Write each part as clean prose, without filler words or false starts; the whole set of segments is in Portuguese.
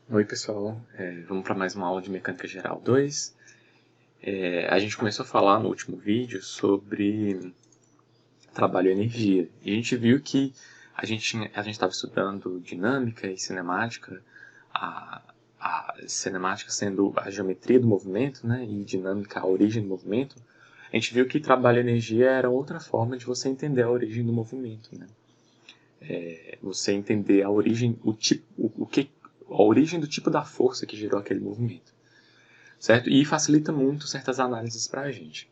Oi pessoal, vamos para mais uma aula de Mecânica Geral 2. A gente começou a falar no último vídeo sobre trabalho e energia. E a gente viu que a gente estava estudando dinâmica e cinemática, a cinemática sendo a geometria do movimento, né, e dinâmica a origem do movimento. A gente viu que trabalho e energia era outra forma de você entender a origem do movimento, né? Você entender a origem, a origem do tipo da força que gerou aquele movimento, certo? E facilita muito certas análises para a gente.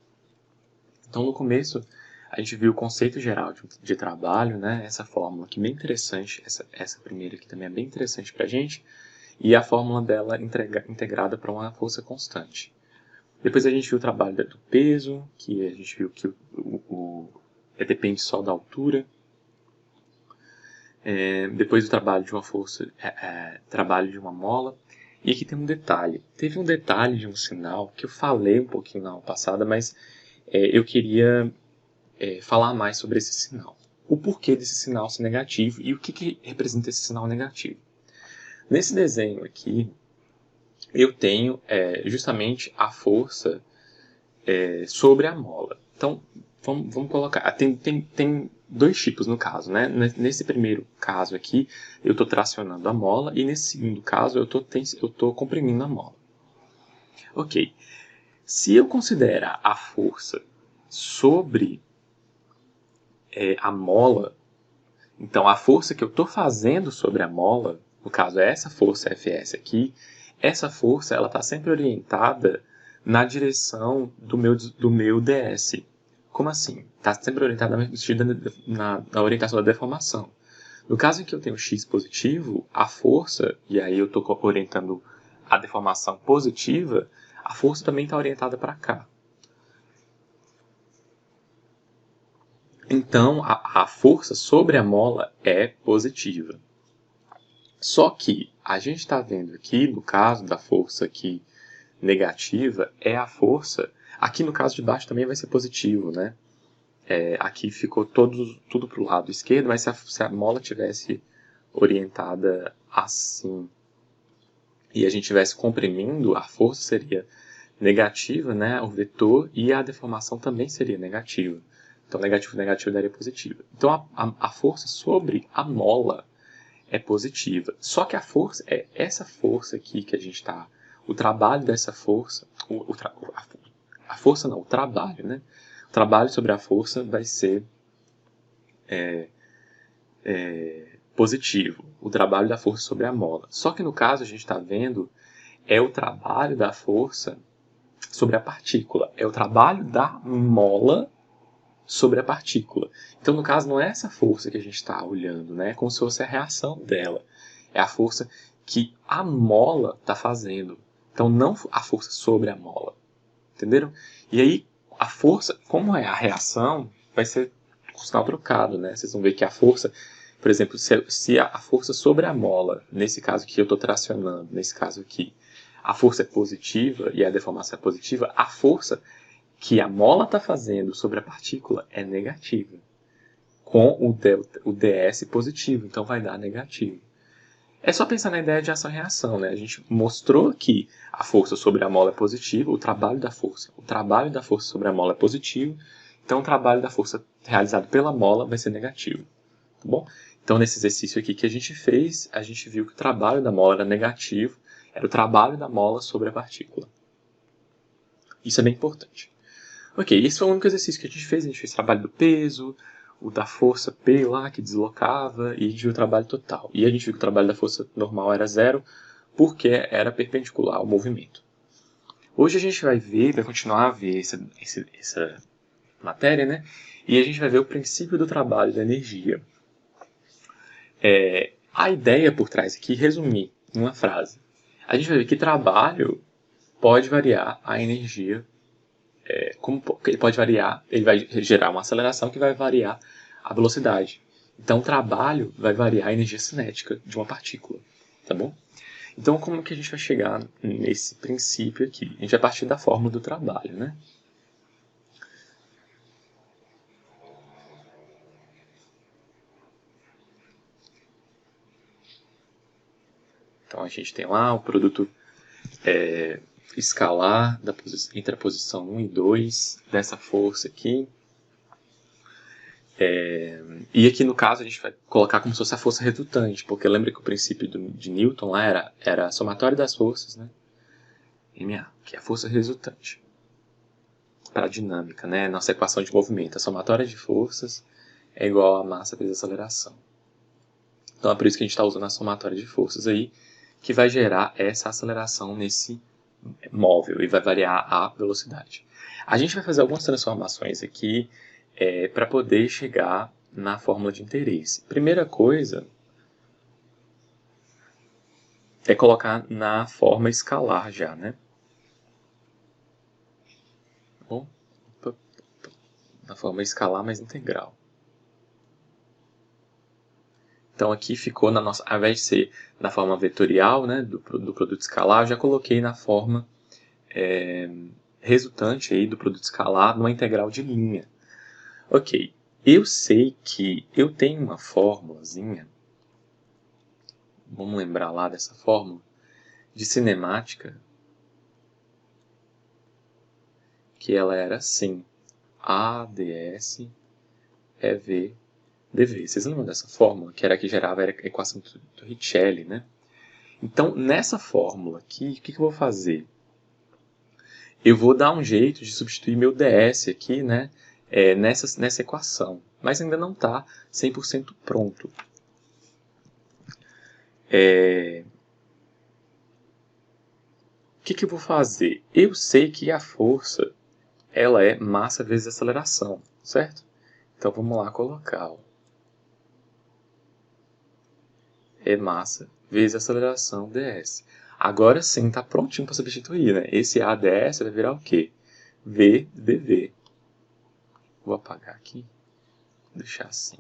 Então, no começo, a gente viu o conceito geral de trabalho, né? Essa fórmula aqui bem interessante, essa primeira aqui também é bem interessante para a gente, e a fórmula dela integrada para uma força constante. Depois a gente viu o trabalho do peso, que a gente viu que depende só da altura. Depois o trabalho de uma força, trabalho de uma mola. E aqui tem um detalhe. Teve um detalhe de um sinal que eu falei um pouquinho na aula passada, mas eu queria falar mais sobre esse sinal. O porquê desse sinal ser negativo e o que representa esse sinal negativo. Nesse desenho aqui, eu tenho justamente a força sobre a mola. Então, vamos colocar. Tem dois tipos no caso, né? Nesse primeiro caso aqui, eu estou tracionando a mola, e nesse segundo caso, eu estou comprimindo a mola. Ok. Se eu considerar a força sobre a mola, então a força que eu estou fazendo sobre a mola, no caso é essa força Fs aqui, essa força ela está sempre orientada na direção do meu ds. Como assim? Está sempre orientada na orientação da deformação. No caso em que eu tenho x positivo, a força, e aí eu estou orientando a deformação positiva, a força também está orientada para cá. Então, a força sobre a mola é positiva. Só que a gente está vendo aqui, no caso da força aqui negativa, é a força... Aqui no caso de baixo também vai ser positivo, né? Aqui ficou tudo para o lado esquerdo, mas se a mola tivesse orientada assim e a gente estivesse comprimindo, a força seria negativa, né? O vetor, e a deformação também seria negativa. Então, negativo, negativo daria positivo. Então, a força sobre a mola é positiva. Só que a força é essa força aqui que a gente está... O trabalho dessa força... A força não, o trabalho, né? O trabalho sobre a força vai ser positivo. O trabalho da força sobre a mola. Só que no caso a gente está vendo é o trabalho da força sobre a partícula. É o trabalho da mola sobre a partícula. Então, no caso, não é essa força que a gente está olhando, né? É como se fosse a reação dela. É a força que a mola está fazendo. Então, não a força sobre a mola. Entenderam? E aí, a força, como é a reação, vai ser com sinal trocado, né? Vocês vão ver que a força, por exemplo, se a força sobre a mola, nesse caso que eu estou tracionando, nesse caso aqui, a força é positiva e a deformação é positiva, a força que a mola está fazendo sobre a partícula é negativa, com o ds positivo, então vai dar negativo. É só pensar na ideia de ação-reação, né? A gente mostrou que a força sobre a mola é positiva, o trabalho da força sobre a mola é positivo, então o trabalho da força realizado pela mola vai ser negativo, tá bom? Então nesse exercício aqui que a gente fez, a gente viu que o trabalho da mola era negativo, era o trabalho da mola sobre a partícula. Isso é bem importante. Ok, esse foi o único exercício que a gente fez trabalho do peso, o da força P lá, que deslocava, e a gente viu o trabalho total. E a gente viu que o trabalho da força normal era zero, porque era perpendicular ao movimento. Hoje a gente vai continuar a ver essa matéria, né? E a gente vai ver o princípio do trabalho da energia. A ideia por trás aqui, resumir em uma frase. A gente vai ver que trabalho pode variar a energia. Como ele pode variar, ele vai gerar uma aceleração que vai variar a velocidade. Então, o trabalho vai variar a energia cinética de uma partícula, tá bom? Então, como que a gente vai chegar nesse princípio aqui? A gente vai partir da fórmula do trabalho, né? Então a gente tem lá o produto escalar entre a posição 1 e 2 dessa força aqui. E aqui no caso a gente vai colocar como se fosse a força resultante, porque lembra que o princípio de Newton lá era somatório das forças, né? MA, que é a força resultante. Para a dinâmica, né? Nossa equação de movimento, a somatória de forças é igual a massa vezes a aceleração. Então é por isso que a gente está usando a somatória de forças aí, que vai gerar essa aceleração nesse móvel e vai variar a velocidade. A gente vai fazer algumas transformações aqui para poder chegar na fórmula de interesse. Primeira coisa é colocar na forma escalar já, né? Bom, na forma escalar mais integral. Então aqui ficou na nossa, ao invés de ser na forma vetorial, né, do produto escalar, eu já coloquei na forma resultante aí do produto escalar numa integral de linha. Ok, eu sei que eu tenho uma fórmulazinha, vamos lembrar lá dessa fórmula, de cinemática, que ela era assim, AdS EV dV. Vocês lembram dessa fórmula? Que era a que gerava a equação do Riccioli, né? Então, nessa fórmula aqui, o que eu vou fazer? Eu vou dar um jeito de substituir meu ds aqui, né? Nessa equação. Mas ainda não está 100% pronto. O que eu vou fazer? Eu sei que a força ela é massa vezes aceleração, certo? Então, vamos lá colocar. Ó. É massa vezes aceleração ds. Agora sim, está prontinho para substituir, né? Esse AdS vai virar o quê? V dV. Vou apagar aqui. Vou deixar assim.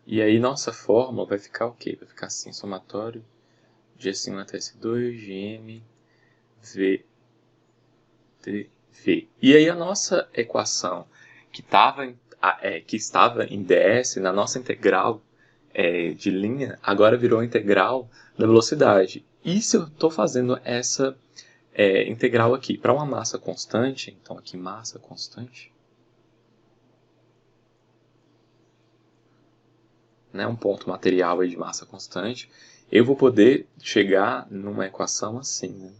E aí nossa fórmula vai ficar o quê? Vai ficar assim, somatório de S1 até S2, GM, V, dV. E aí a nossa equação que estava em ds, na nossa integral de linha, agora virou integral da velocidade. E se eu estou fazendo essa integral aqui para uma massa constante, então aqui massa constante, né, um ponto material aí de massa constante, eu vou poder chegar numa equação assim, né?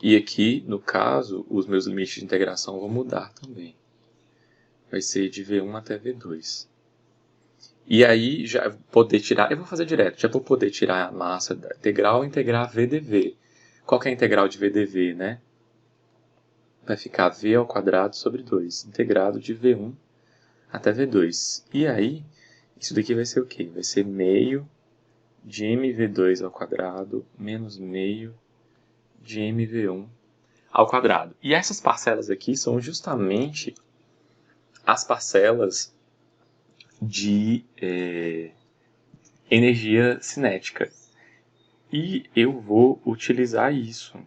E aqui, no caso, os meus limites de integração vão mudar também. Vai ser de V1 até V2. E aí, já vou poder tirar... Eu vou fazer direto. Já vou poder tirar a massa da integral e integrar VdV. Qual que é a integral de VdV, né? Vai ficar V ao quadrado sobre 2. Integrado de V1 até V2. E aí, isso daqui vai ser o quê? Vai ser meio de mv2 ao quadrado menos meio de mv1 ao quadrado. E essas parcelas aqui são justamente as parcelas de energia cinética. E eu vou utilizar isso.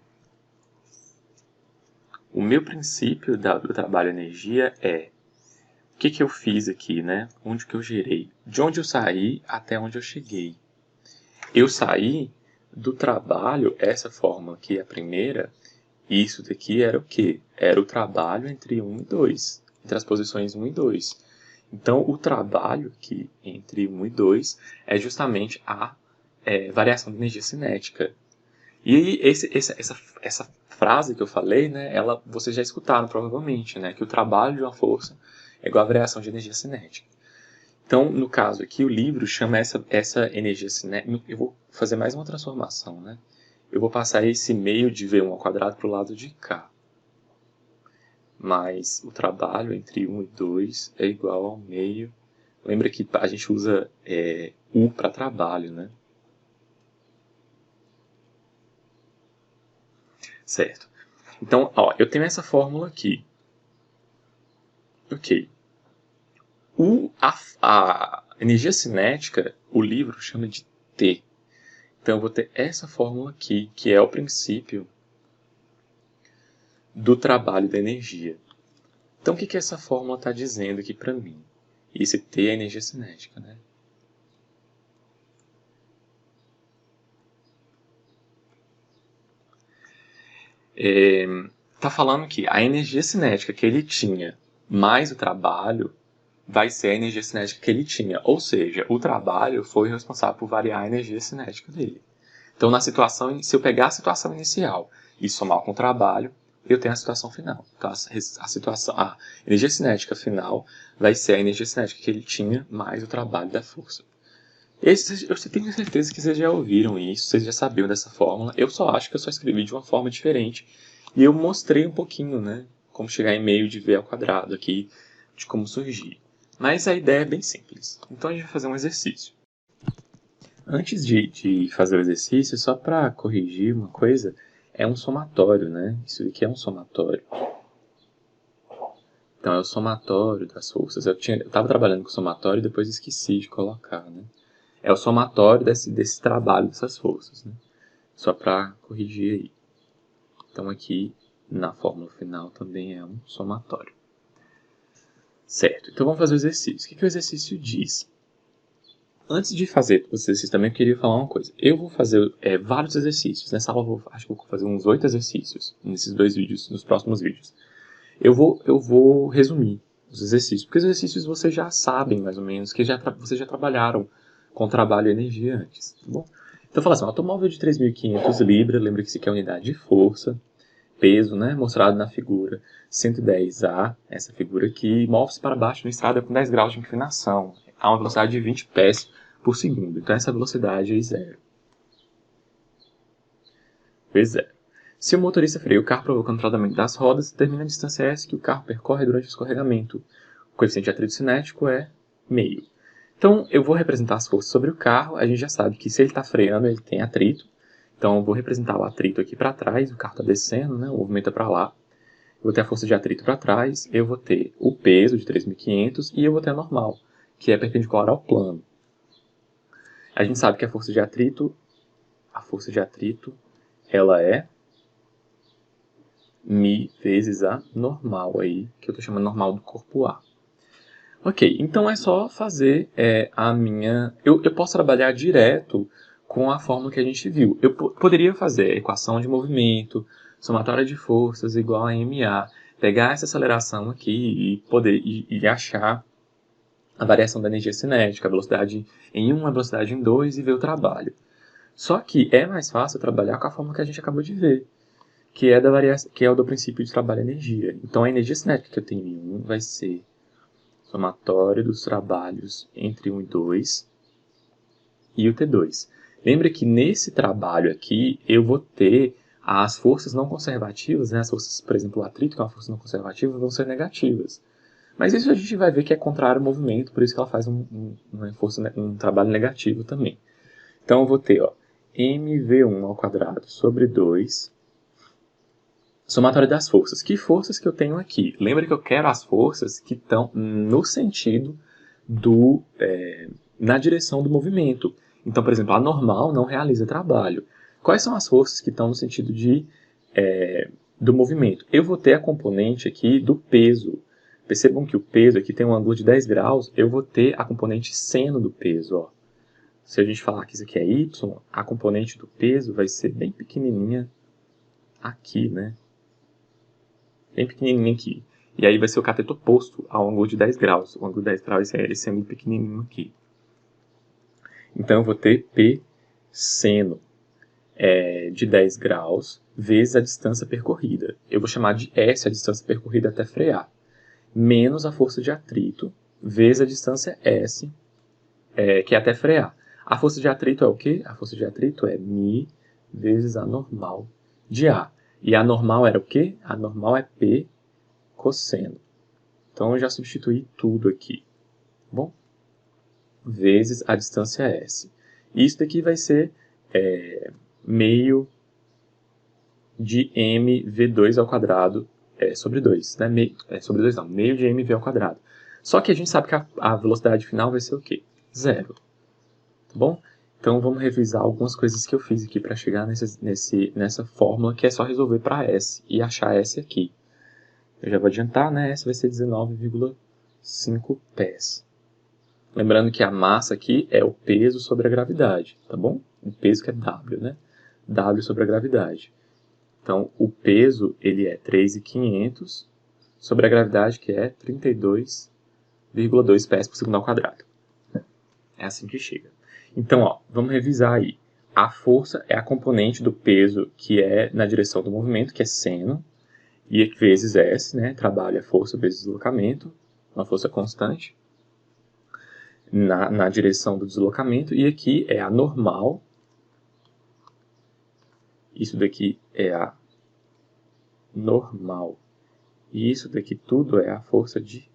O meu princípio do trabalho energia é o que eu fiz aqui, né? Onde que eu gerei? De onde eu saí até onde eu cheguei. Eu saí do trabalho, essa fórmula aqui, a primeira, isso daqui era o quê? Era o trabalho entre 1 e 2, entre as posições 1 e 2. Então, o trabalho aqui entre 1 e 2 é justamente a variação de energia cinética. E aí, essa frase que eu falei, né, vocês já escutaram provavelmente, né, que o trabalho de uma força é igual à variação de energia cinética. Então, no caso aqui, o livro chama essa energia cinética... Eu vou fazer mais uma transformação, né? Eu vou passar esse meio de V1 ao quadrado para o lado de cá. Mas o trabalho entre 1 e 2 é igual ao meio. Lembra que a gente usa U para trabalho, né? Certo. Então, ó, eu tenho essa fórmula aqui. Ok. A Energia cinética, o livro chama de T. Então eu vou ter essa fórmula aqui, que é o princípio do trabalho da energia. Então o que essa fórmula está dizendo aqui para mim? Esse T é a energia cinética, né? Está falando que a energia cinética que ele tinha mais o trabalho vai ser a energia cinética que ele tinha. Ou seja, o trabalho foi responsável por variar a energia cinética dele. Então, na situação, se eu pegar a situação inicial e somar com o trabalho, eu tenho a situação final. Então, a energia cinética final vai ser a energia cinética que ele tinha mais o trabalho da força. Eu tenho certeza que vocês já ouviram isso, vocês já sabiam dessa fórmula. Eu só acho que eu só escrevi de uma forma diferente. E eu mostrei um pouquinho, né, como chegar em meio de V ao quadrado aqui, de como surgir. Mas a ideia é bem simples. Então a gente vai fazer um exercício. Antes de fazer o exercício, só para corrigir uma coisa, é um somatório, né? Isso aqui é um somatório. Então é o somatório das forças. Eu estava trabalhando com somatório e depois esqueci de colocar, né? É o somatório desse trabalho dessas forças, né? Só para corrigir aí. Então aqui, na fórmula final, também é um somatório. Certo, então vamos fazer o exercício. O que o exercício diz? Antes de fazer o exercício também, eu queria falar uma coisa. Eu vou fazer vários exercícios. Nessa aula, acho que eu vou fazer uns 8 exercícios nesses 2 vídeos, nos próximos vídeos. Eu vou resumir os exercícios, porque os exercícios vocês já sabem, mais ou menos, que vocês já trabalharam com trabalho e energia antes, tá bom? Então, fala assim, um automóvel de 3.500 libras, lembra que isso aqui é a unidade de força, peso, né, mostrado na figura 110A, essa figura aqui, move-se para baixo na estrada com 10 graus de inclinação, a uma velocidade de 20 pés por segundo. Então, essa velocidade é zero. V0. Se o motorista freia o carro provocando o tratamento das rodas, determina a distância S que o carro percorre durante o escorregamento. O coeficiente de atrito cinético é meio. Então, eu vou representar as forças sobre o carro. A gente já sabe que se ele está freando, ele tem atrito. Então, eu vou representar o atrito aqui para trás. O carro está descendo, né? O movimento é para lá. Eu vou ter a força de atrito para trás. Eu vou ter o peso de 3.500 e eu vou ter a normal, que é perpendicular ao plano. A gente sabe que a força de atrito, ela é μ vezes a normal aí, que eu estou chamando normal do corpo A. Ok, então é só fazer a minha... Eu posso trabalhar direto com a fórmula que a gente viu. Eu poderia fazer a equação de movimento, somatória de forças igual a MA, pegar essa aceleração aqui e achar a variação da energia cinética, a velocidade em 1, a velocidade em 2 e ver o trabalho. Só que é mais fácil trabalhar com a fórmula que a gente acabou de ver, que é o do princípio de trabalho-energia. Então, a energia cinética que eu tenho em 1 vai ser somatório dos trabalhos entre 1 e 2 e o T2. Lembra que nesse trabalho aqui, eu vou ter as forças não conservativas, né? As forças, por exemplo, o atrito, que é uma força não conservativa, vão ser negativas. Mas isso a gente vai ver que é contrário ao movimento, por isso que ela faz um trabalho negativo também. Então, eu vou ter mv1 ao quadrado sobre 2... Somatório das forças. Que forças que eu tenho aqui? Lembra que eu quero as forças que estão no sentido na direção do movimento. Então, por exemplo, a normal não realiza trabalho. Quais são as forças que estão no sentido do movimento? Eu vou ter a componente aqui do peso. Percebam que o peso aqui tem um ângulo de 10 graus, eu vou ter a componente seno do peso. Ó. Se a gente falar que isso aqui é y, a componente do peso vai ser bem pequenininha aqui, né? Bem pequenininho aqui. E aí vai ser o cateto oposto ao ângulo de 10 graus. O ângulo de 10 graus é esse ângulo pequenininho aqui. Então eu vou ter P seno de 10 graus vezes a distância percorrida. Eu vou chamar de S a distância percorrida até frear. Menos a força de atrito vezes a distância S, que é até frear. A força de atrito é o quê? A força de atrito é μ vezes a normal de A. E a normal era o quê? A normal é P cosseno. Então, eu já substituí tudo aqui. Bom? Vezes a distância S. Isso daqui vai ser meio de mv2 ao quadrado sobre 2. Né? Sobre 2 não, meio de mv ao quadrado. Só que a gente sabe que a velocidade final vai ser o quê? 0. Tá bom? Então vamos revisar algumas coisas que eu fiz aqui para chegar nessa fórmula, que é só resolver para S e achar S aqui. Eu já vou adiantar, né? S vai ser 19,5 pés. Lembrando que a massa aqui é o peso sobre a gravidade, tá bom? O peso que é W, né? W sobre a gravidade. Então, o peso, ele é 3.500 sobre a gravidade, que é 32,2 pés por segundo ao quadrado. É assim que chega. Então, ó, vamos revisar aí. A força é a componente do peso que é na direção do movimento, que é seno, e vezes S, né? Trabalho é força vezes deslocamento, uma força constante, na direção do deslocamento. E aqui é a normal. Isso daqui é a normal. E isso daqui tudo é a força de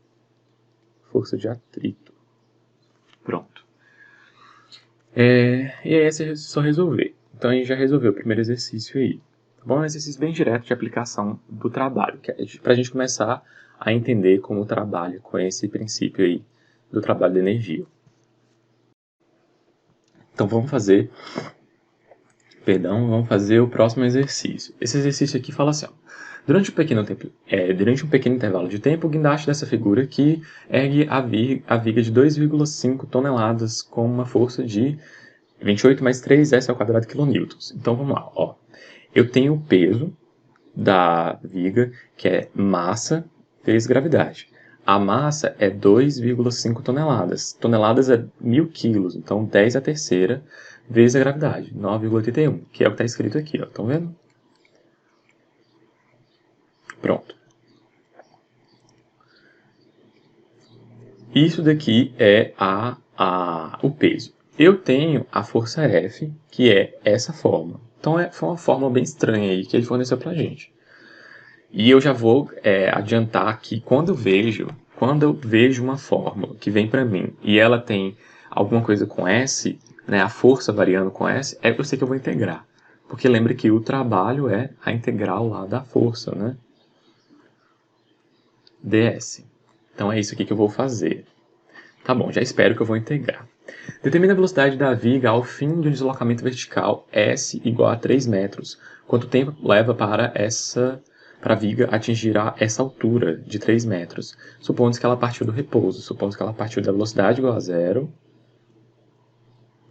atrito. Pronto. E aí é só resolver. Então a gente já resolveu o primeiro exercício aí. Tá bom? É um exercício bem direto de aplicação do trabalho, que é para a gente começar a entender como trabalha com esse princípio aí do trabalho de energia. Então vamos fazer o próximo exercício. Esse exercício aqui fala assim, ó, durante um pequeno intervalo de tempo, o guindaste dessa figura aqui ergue a viga de 2,5 toneladas com uma força de 28 mais 3S ao quadrado quilonewtons. Então vamos lá, ó. Eu tenho o peso da viga, que é massa vezes gravidade. A massa é 2,5 toneladas. Toneladas é 1.000 quilos, então 10 a terceira vezes a gravidade, 9,81, que é o que está escrito aqui, ó. Estão vendo? Pronto. Isso daqui é o peso. Eu tenho a força F, que é essa fórmula. Então foi uma fórmula bem estranha aí que ele forneceu pra gente. E eu já vou adiantar que quando eu vejo uma fórmula que vem para mim e ela tem alguma coisa com S, né, a força variando com S, eu sei que eu vou integrar. Porque lembre que o trabalho é a integral lá da força, né? ds. Então é isso aqui que eu vou fazer. Tá bom, já espero que eu vou integrar. Determina a velocidade da viga ao fim de um deslocamento vertical S igual a 3 metros. Quanto tempo leva para a viga atingir essa altura de 3 metros? Supondo que ela partiu do repouso, supondo que ela partiu da velocidade igual a zero.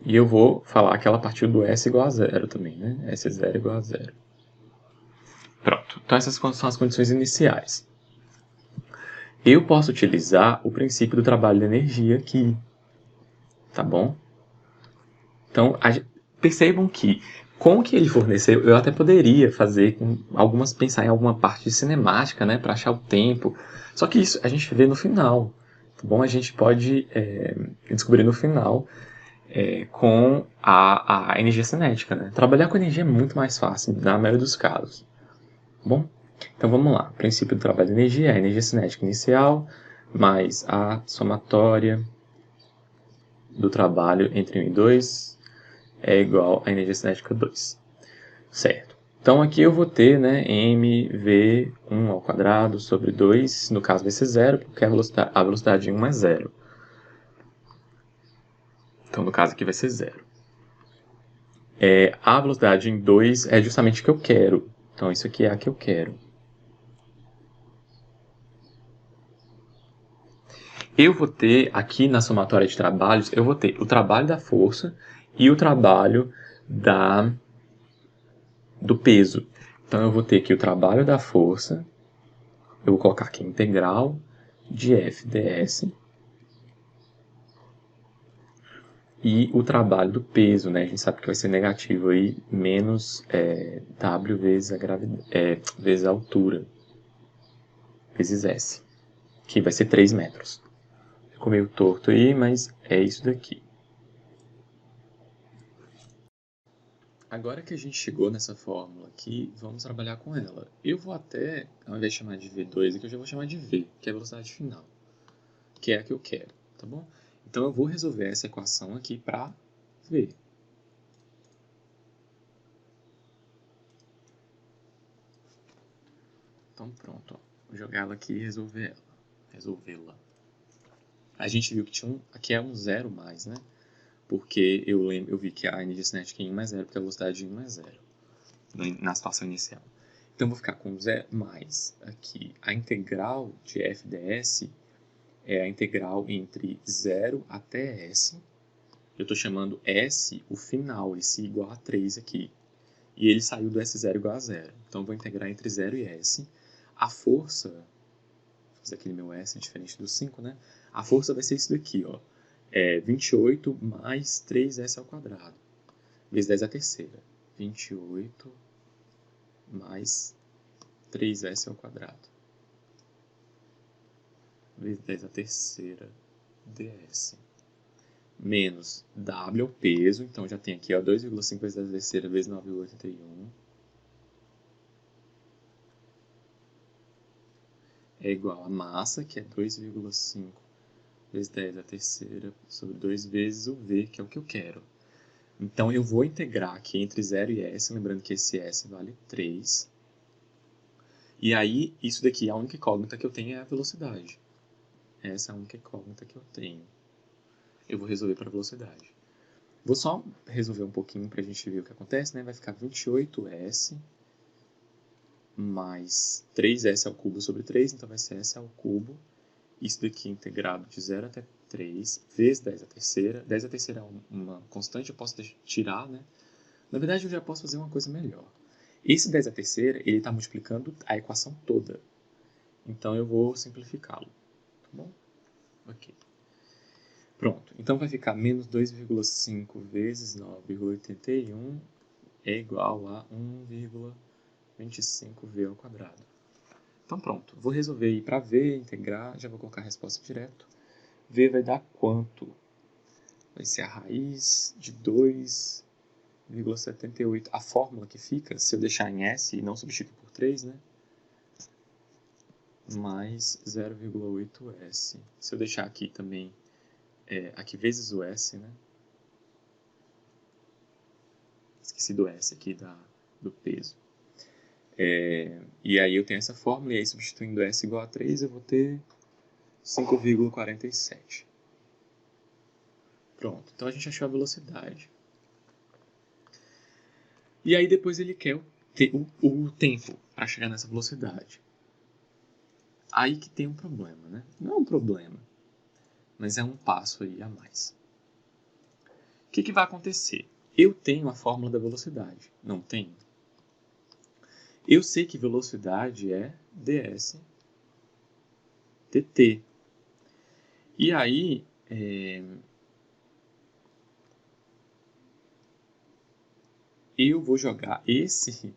E eu vou falar que ela partiu do S igual a zero também, né? S0 igual a zero. Pronto, então essas são as condições iniciais. Eu posso utilizar o princípio do trabalho de energia aqui, tá bom? Então, percebam que com o que ele forneceu, eu até poderia pensar em alguma parte de cinemática, né, para achar o tempo. Só que isso a gente vê no final, tá bom? A gente pode descobrir no final com a energia cinética, né? Trabalhar com energia é muito mais fácil, na maioria dos casos. Tá bom? Então vamos lá. O princípio do trabalho de energia é a energia cinética inicial mais a somatória do trabalho entre 1 e 2 é igual a energia cinética 2. Certo. Então aqui eu vou ter, né, mv1 ao quadrado sobre 2, no caso vai ser 0, porque a velocidade em 1 é 0. Então no caso aqui vai ser 0. A velocidade em 2 é justamente o que eu quero. Então isso aqui é a que eu quero. Eu vou ter aqui na somatória de trabalhos, eu vou ter o trabalho da força e o trabalho do peso. Então eu vou ter aqui o trabalho da força, eu vou colocar aqui integral de F ds e o trabalho do peso, né? A gente sabe que vai ser negativo aí, menos W vezes vezes a altura, vezes S, que vai ser 3 metros. Ficou meio torto aí, mas é isso daqui. Agora que a gente chegou nessa fórmula aqui, vamos trabalhar com ela. Eu vou até, ao invés de chamar de V2 aqui, eu já vou chamar de V, que é a velocidade final, que é a que eu quero, tá bom? Então eu vou resolver essa equação aqui para V. Então pronto, ó. Vou jogar ela aqui e resolvê-la. a gente viu que tinha aqui é um zero mais, né? Porque eu vi que a energia cinética em 1 é zero, porque a velocidade em 1 é zero, na situação inicial. Então, eu vou ficar com 0 mais aqui. A integral de f ds é a integral entre 0 até s. Eu estou chamando s o final, esse igual a 3 aqui. E ele saiu do S0 igual a 0. Então, eu vou integrar entre 0 e S. A força, vou fazer aquele meu S diferente do 5, né? A força vai ser isso daqui, ó. 28 mais 3S ao quadrado. Vezes 10 a terceira. 28 mais 3S ao quadrado. Vezes 10 a terceira ds. Menos W é o peso. Então, já tem aqui, ó, 2,5 vezes 10 a terceira vezes 9,81. É igual a massa, que é 2,5 vezes 10 a terceira sobre 2 vezes o V, que é o que eu quero. Então, eu vou integrar aqui entre 0 e S, lembrando que esse S vale 3. E aí, isso daqui, a única incógnita que eu tenho é a velocidade. Essa é a única incógnita que eu tenho. Eu vou resolver para a velocidade. Vou só resolver um pouquinho para a gente ver o que acontece, né? Vai ficar 28S mais 3S ao cubo sobre 3, então vai ser S ao cubo. Isso daqui é integrado de 0 até 3 vezes 10 a terceira. 10 a terceira é uma constante, eu posso tirar, né? Na verdade, eu já posso fazer uma coisa melhor. Esse 10 a terceira, ele está multiplicando a equação toda. Então, eu vou simplificá-lo. Tá bom? Ok. Pronto. Então, vai ficar menos 2,5 vezes 9,81 é igual a 1,25v ao quadrado. Então, pronto. Vou resolver ir para V, integrar, já vou colocar a resposta direto. V vai dar quanto? Vai ser a raiz de 2,78. A fórmula que fica, se eu deixar em S e não substituir por 3, né? Mais 0,8S. Se eu deixar aqui também, aqui vezes o S, né? Esqueci do S aqui do peso. E aí eu tenho essa fórmula, e aí substituindo S igual a 3, eu vou ter 5,47. Pronto, então a gente achou a velocidade. E aí depois ele quer o tempo para chegar nessa velocidade. Aí que tem um problema, né? Não é um problema, mas é um passo aí a mais. O que vai acontecer? Eu tenho a fórmula da velocidade, não tenho? Eu sei que velocidade é ds dt. E aí, eu vou jogar isso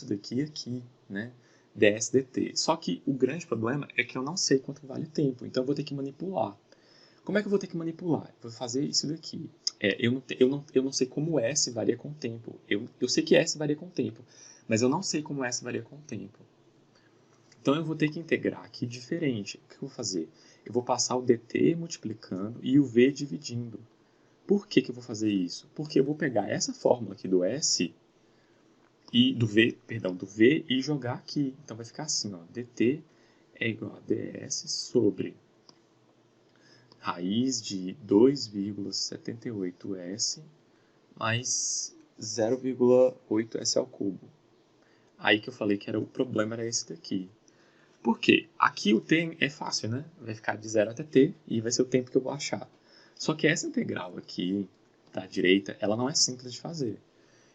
daqui aqui, né? ds dt. Só que o grande problema é que eu não sei quanto vale o tempo, então eu vou ter que manipular. Como é que eu vou ter que manipular? Vou fazer isso daqui. Eu não sei como S varia com o tempo. Eu sei que S varia com o tempo, mas eu não sei como S varia com o tempo. Então eu vou ter que integrar aqui diferente. O que eu vou fazer? Eu vou passar o dt multiplicando e o v dividindo. Por que eu vou fazer isso? Porque eu vou pegar essa fórmula aqui do S e do V e jogar aqui. Então vai ficar assim, ó, dt é igual a ds sobre raiz de 2,78s mais 0,8s ao cubo. Aí que eu falei que o problema era esse daqui. Por quê? Aqui o t é fácil, né? Vai ficar de 0 até t e vai ser o tempo que eu vou achar. Só que essa integral aqui, da direita, ela não é simples de fazer.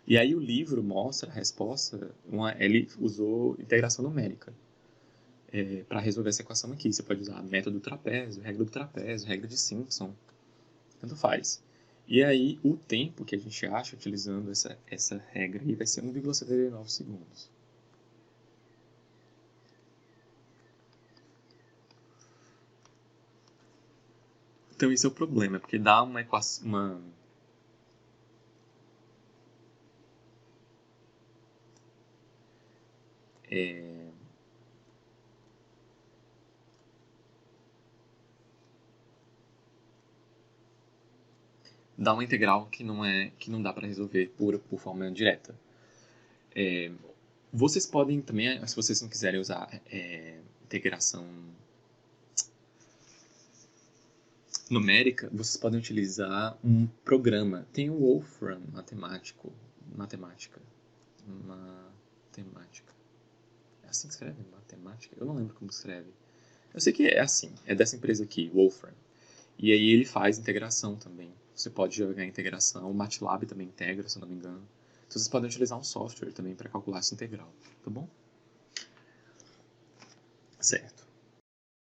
E aí o livro mostra a resposta, ele usou integração numérica para resolver essa equação aqui. Você pode usar método do trapézio, regra de Simpson, tanto faz. E aí o tempo que a gente acha utilizando essa regra aí vai ser 1,79 segundos. Então esse é o problema, porque dá uma equação, dá uma integral que não dá para resolver por forma direta. Vocês podem também, se vocês não quiserem usar integração numérica, vocês podem utilizar um programa. Tem o Wolfram matemática. É assim que escreve? Matemática? Eu não lembro como escreve. Eu sei que é assim, é dessa empresa aqui, Wolfram. E aí ele faz integração também. Você pode jogar integração, o MATLAB também integra, se eu não me engano. Então vocês podem utilizar um software também para calcular essa integral, tá bom? Certo.